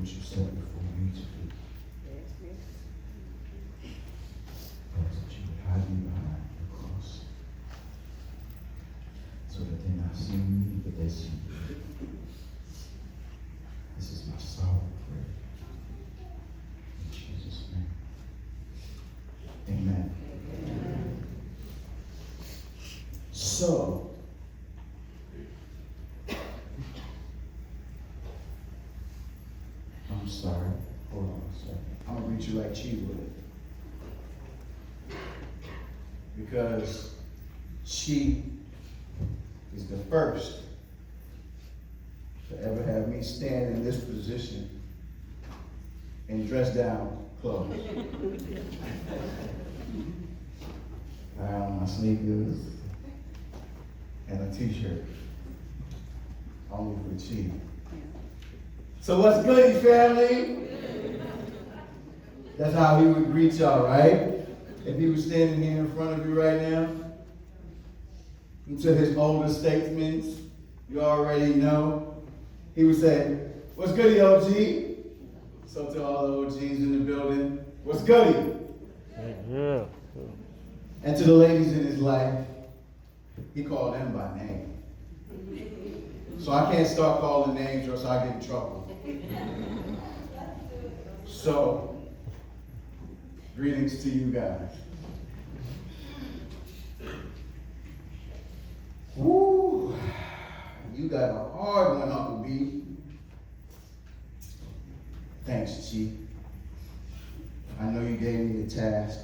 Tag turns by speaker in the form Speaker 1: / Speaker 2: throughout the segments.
Speaker 1: what you set before me to do. That you would hide me behind the cross, so that they not see me, but they see you. This is my solemn prayer. In Jesus' name. Amen. So, I'm sorry. Hold on a second. I'm going to read you like Chee would. Because Chee is the first to ever have me stand in this position in dress down clothes. I have on my sneakers and a t-shirt. Only for Chee. So what's good, family? That's how he would greet y'all, right? If he was standing here in front of you right now, and to his older statesmen, you already know, he would say, "What's goody, OG?" So to all the OGs in the building, "What's goody?"
Speaker 2: Yeah.
Speaker 1: And to the ladies in his life, he called them by name. So I can't start calling names or else I get in trouble. So, greetings to you guys. Woo! You got a hard one, Uncle B. Thanks, Chee. I know you gave me a task,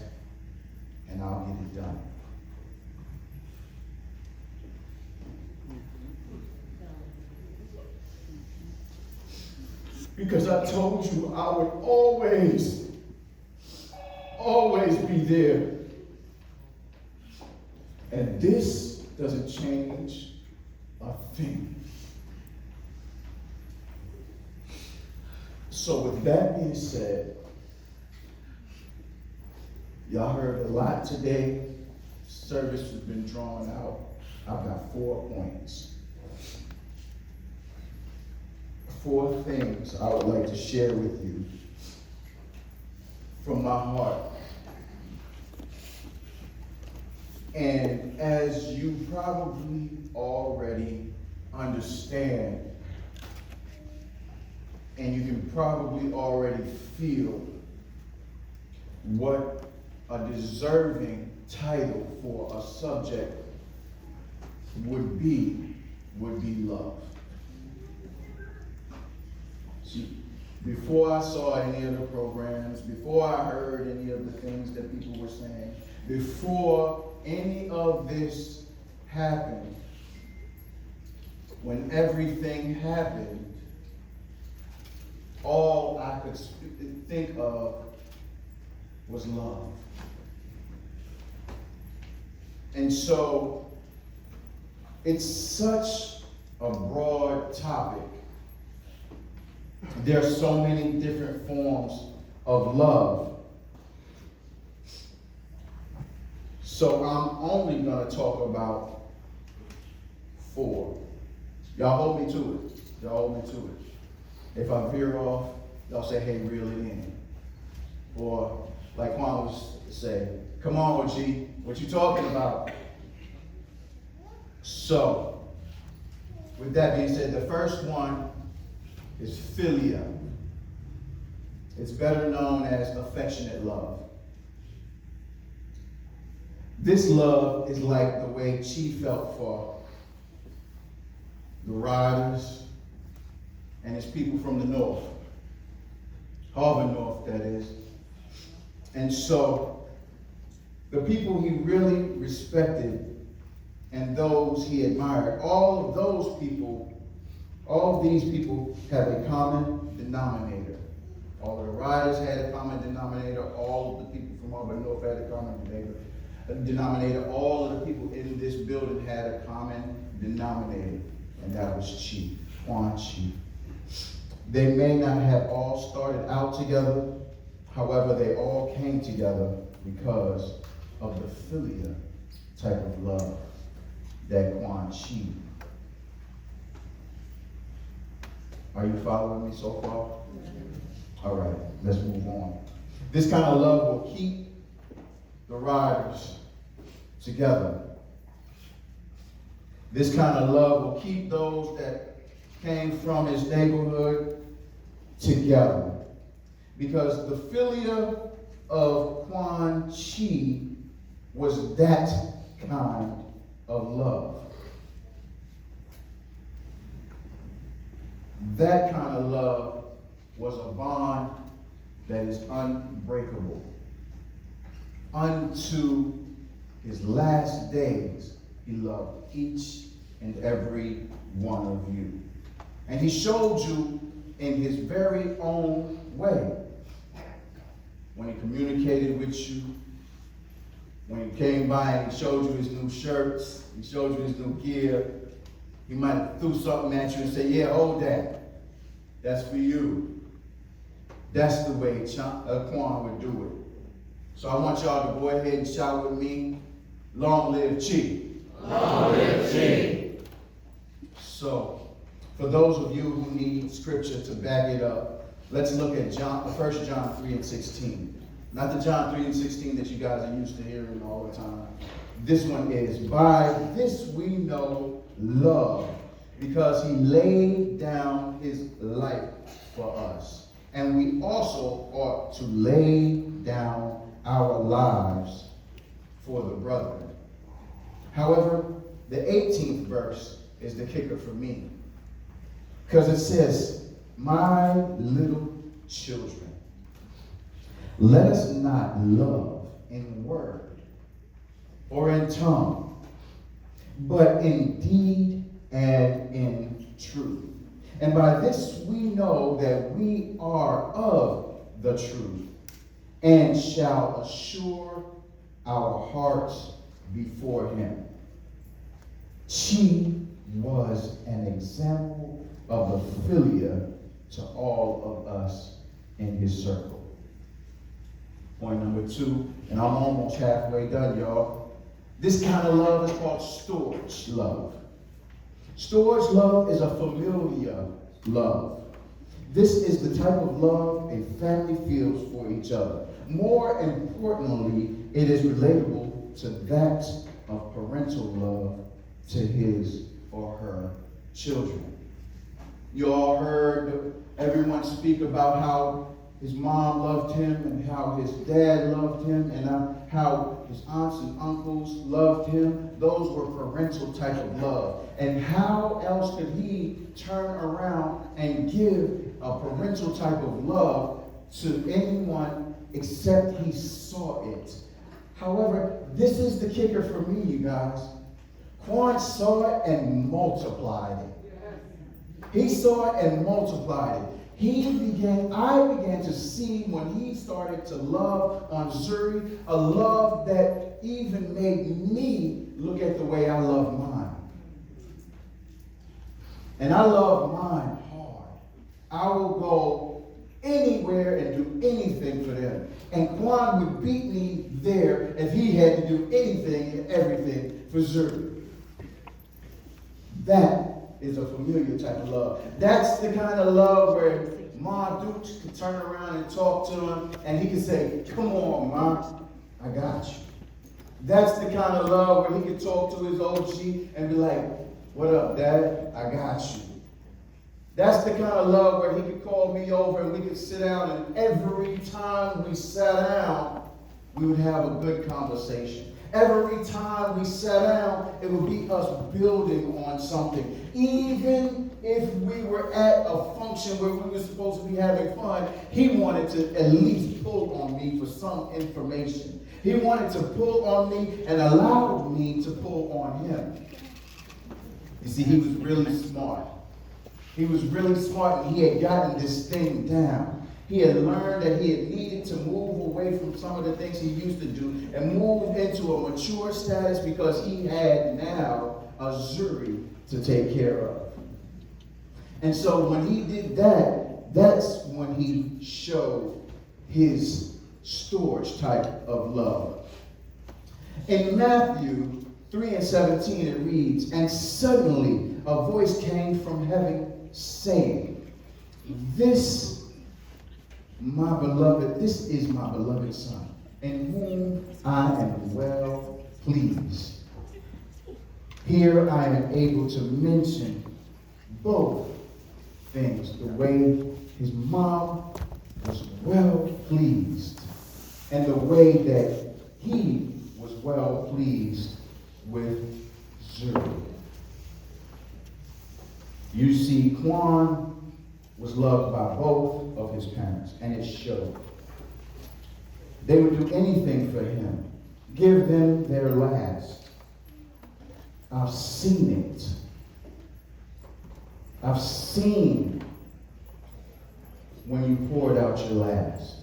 Speaker 1: and I'll get it done. Because I told you I would always be there. And this doesn't change a thing. So with that being said, y'all heard a lot today. Service has been drawn out. I've got 4 points. 4 things I would like to share with you from my heart. And as you probably already understand, and you can probably already feel what a deserving title for a subject would be love. See, before I saw any of the programs, before I heard any of the things that people were saying, before any of this happened, when everything happened, all I could think of was love. And so, it's such a broad topic. There are so many different forms of love. So I'm only going to talk about 4. Y'all hold me to it. Y'all hold me to it. If I veer off, y'all say, "Hey, reel it in." Or like Juan was say, "Come on, OG, what you talking about?" So, with that being said, the first one is philia. It's better known as affectionate love. This love is like the way Chee felt for the riders and his people from the north. Harvard North, that is. And so, the people he really respected and those he admired, all of these people have a common denominator. All of the riders had a common denominator. All of the people from Harvard North had a common denominator. All of the people in this building had a common denominator, and that was Chee, Quan Chee. They may not have all started out together, however, they all came together because of the philia type of love that Quan Chee Are you following me so far? All right, let's move on. This kind of love will keep the riders together. This kind of love will keep those that came from his neighborhood together. Because the philia of Chee was that kind of love. That kind of love was a bond that is unbreakable. Unto his last days, he loved each and every one of you. And he showed you in his very own way. When he communicated with you, when he came by and he showed you his new shirts, he showed you his new gear, he might have threw something at you and say, yeah, hold that. That's for you. That's the way Quan would do it. So I want y'all to go ahead and shout with me, long live Chee.
Speaker 2: Long live Chee.
Speaker 1: So, for those of you who need scripture to back it up, let's look at 1 John 3 and 16. Not the John 3 and 16 that you guys are used to hearing all the time. This one is, by this we know love, because he laid down his life for us. And we also ought to lay down our lives for the brethren. However, the 18th verse is the kicker for me. Because it says, my little children, let us not love in word or in tongue, but in deed and in truth. And by this we know that we are of the truth, and shall assure our hearts before him. Chee was an example of the philia to all of us in his circle. Point number 2, and I'm almost halfway done, y'all. This kind of love is called storge love. Storge love is a familial love. This is the type of love a family feels for each other. More importantly, it is relatable to that of parental love to his or her children. You all heard everyone speak about how his mom loved him and how his dad loved him and how his aunts and uncles loved him. Those were parental type of love. And how else could he turn around and give a parental type of love to anyone except he saw it? However, this is the kicker for me, you guys. Quan saw it and multiplied it. He saw it and multiplied it. I began to see when he started to love on Zuri, a love that even made me look at the way I love mine. And I love mine hard. I will go anywhere and do anything for them. And Quan would beat me there if he had to do anything and everything for Zuri. That is a familiar type of love. That's the kind of love where Ma Dukes could turn around and talk to him and he could say, come on, Ma, I got you. That's the kind of love where he could talk to his OG and be like, what up, Dad? I got you. That's the kind of love where he could call me over and we could sit down, and every time we sat down, we would have a good conversation. Every time we sat down, it would be us building on something. Even if we were at a function where we were supposed to be having fun, he wanted to at least pull on me for some information. He wanted to pull on me and allow me to pull on him. You see, he was really smart. He was really smart, and he had gotten this thing down. He had learned that he had needed to move away from some of the things he used to do and move into a mature status because he had now a Zuri to take care of. And so when he did that, that's when he showed his storage type of love. In Matthew 3 and 17 it reads, and suddenly a voice came from heaven saying, This is my beloved son, in whom I am well pleased. Here I am able to mention both things, the way his mom was well pleased and the way that he was well pleased with Zuri. You see, Quan was loved by both of his parents, and it showed. They would do anything for him, give them their last. I've seen it. I've seen when you poured out your last,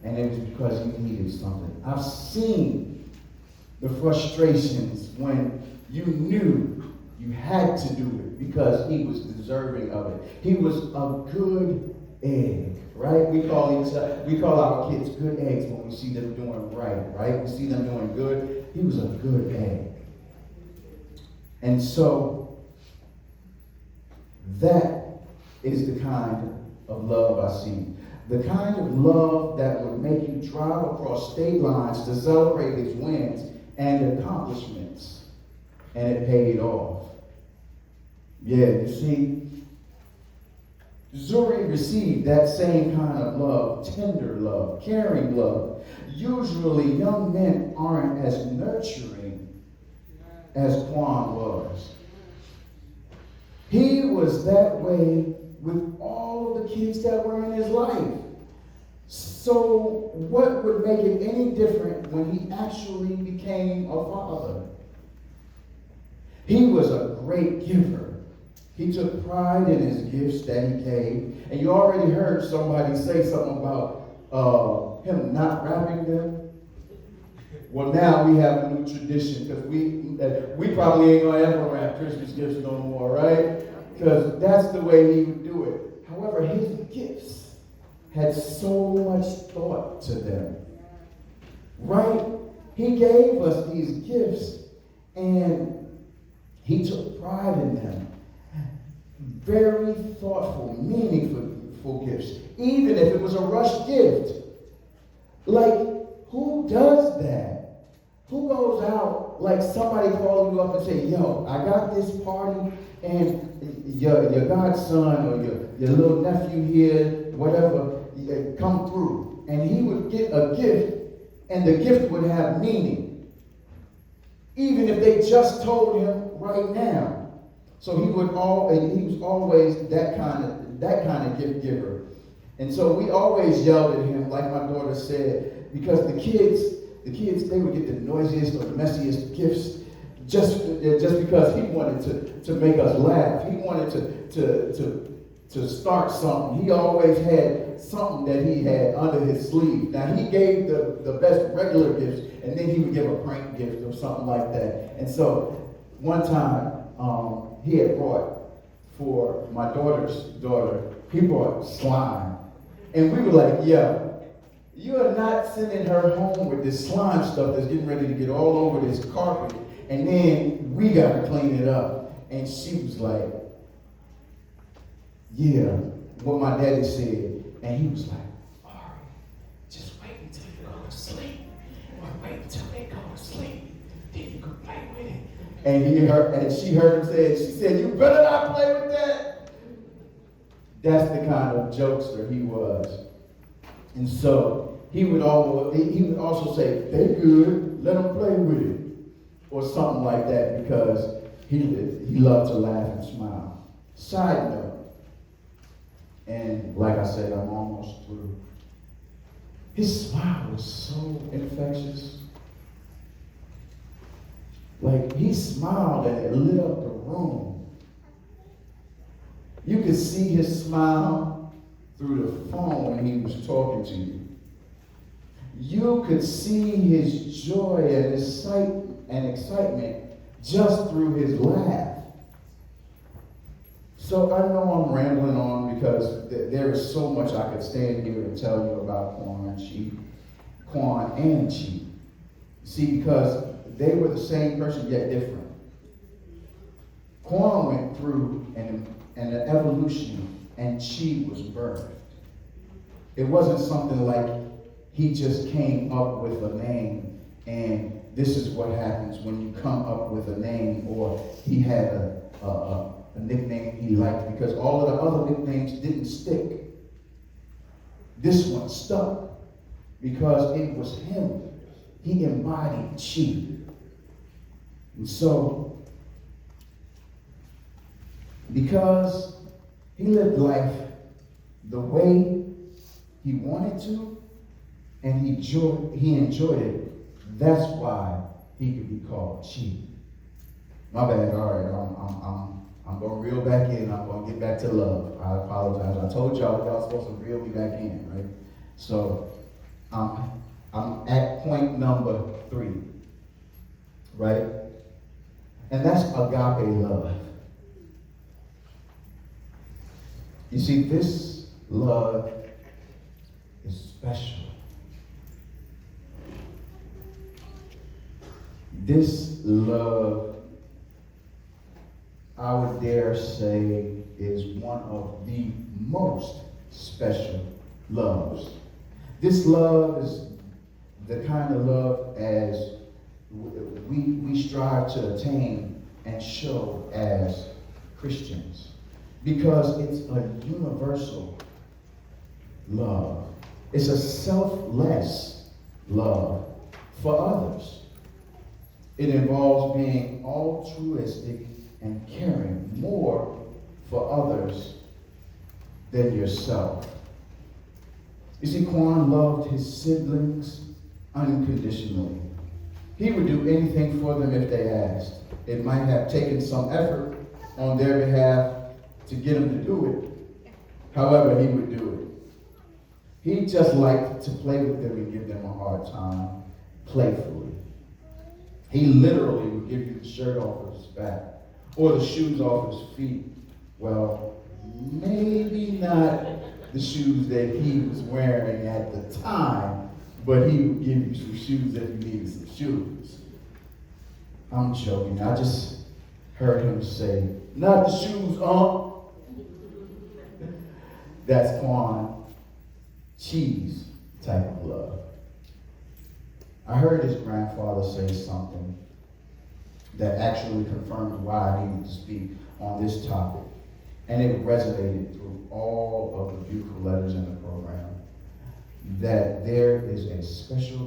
Speaker 1: and it was because you needed something. I've seen the frustrations when you knew you had to do it because he was deserving of it. He was a good egg, right? We call our kids good eggs when we see them doing right? We see them doing good. He was a good egg. And so that is the kind of love I see. The kind of love that would make you drive across state lines to celebrate his wins and accomplishments. And it paid off. Yeah, you see, Zuri received that same kind of love, tender love, caring love. Usually young men aren't as nurturing as Quan was. He was that way with all of the kids that were in his life. So what would make it any different when he actually became a father? He was a great giver. He took pride in his gifts that he gave. And you already heard somebody say something about him not wrapping them. Well, now we have a new tradition because we probably ain't going to ever wrap Christmas gifts no more, right? Because that's the way he would do it. However, his gifts had so much thought to them, right? He gave us these gifts and he took pride in them. Very thoughtful, meaningful gifts. Even if it was a rush gift. Like, who does that? Who goes out, like somebody calls you up and say, yo, I got this party and your godson or your little nephew here, whatever, come through. And he would get a gift and the gift would have meaning. Even if they just told him right now. So he was always that kind of gift giver. And so we always yelled at him, like my daughter said, because the kids, they would get the noisiest or the messiest gifts just because he wanted to make us laugh. He wanted to start something. He always had something that he had under his sleeve. Now he gave the best regular gifts, and then he would give a prank gift or something like that. And so one time, he had brought, for my daughter's daughter, he brought slime. And we were like, yo, you are not sending her home with this slime stuff that's getting ready to get all over this carpet, and then we got to clean it up. And she was like, yeah, what my daddy said. And he was like, all right, just wait until you go to sleep. Or wait until they go to sleep. Then you can play with it. And she heard him say it. She said, you better not play with that. That's the kind of jokester he was. And so he would also say, they good, let them play with it. Or something like that, because he loved to laugh and smile. Side note, and like I said, I'm almost through. His smile was so infectious. Like, he smiled and it lit up the room. You could see his smile through the phone when he was talking to you. You could see his joy and his sight and excitement just through his laugh. So I know I'm rambling on because there is so much I could stand here and tell you about Quan and Chee. See, because they were the same person yet different. Quan went through an evolution and Chee was birthed. It wasn't something like he just came up with a name and this is what happens when you come up with a name, or he had a nickname he liked, because all of the other nicknames didn't stick. This one stuck because it was him. He embodied Chee. And so, because he lived life the way he wanted to, and he enjoyed it, that's why he could be called Chee. My bad, all right, I'm going to reel back in, I'm going to get back to love. I apologize. I told y'all supposed to reel me back in, right? So, I'm at point number 3, right? And that's agape love. You see, this love is special. This love, I would dare say, is one of the most special loves. This love is the kind of love as we strive to attain and show as Christians, because it's a universal love. It's a selfless love for others. It involves being altruistic and caring more for others than yourself. You see, Quan loved his siblings unconditionally. He would do anything for them if they asked. It might have taken some effort on their behalf to get him to do it. However, he would do it. He just liked to play with them and give them a hard time, playfully. He literally would give you the shirt off of his back or the shoes off his feet. Well, maybe not the shoes that he was wearing at the time, but he would give you some shoes if you needed some shoes. I'm joking. I just heard him say, "Not the shoes, That's Quan Chee's type of love. I heard his grandfather say something that actually confirmed why I needed to speak on this topic. And it resonated through all of the beautiful letters in the program, that there is a special